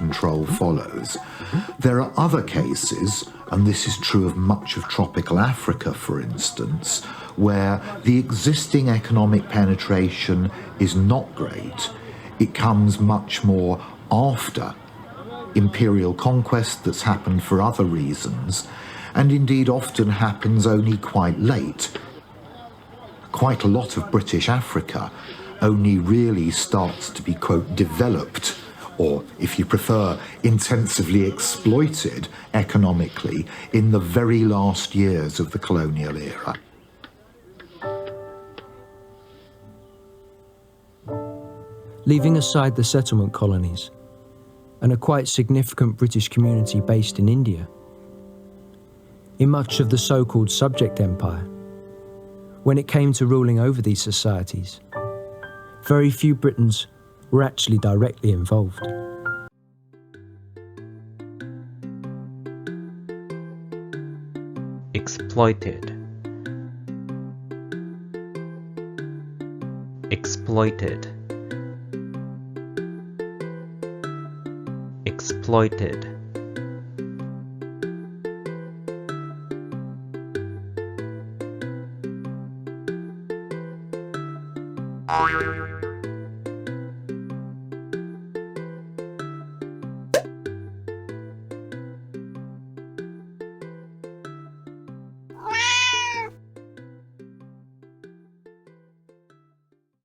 control follows. There are other cases, and this is true of much of tropical Africa, for instance, where the existing economic penetration is not great. It comes much more after imperial conquest that's happened for other reasons, and indeed often happens only quite late. Quite a lot of British Africa only really starts to be, quote, developed, or if you prefer, intensively exploited economically in the very last years of the colonial era. Leaving aside the settlement colonies and a quite significant British community based in India, in much of the so-called subject empire, when it came to ruling over these societies, very few Britons were actually directly involved. Exploited. Exploited. Exploited.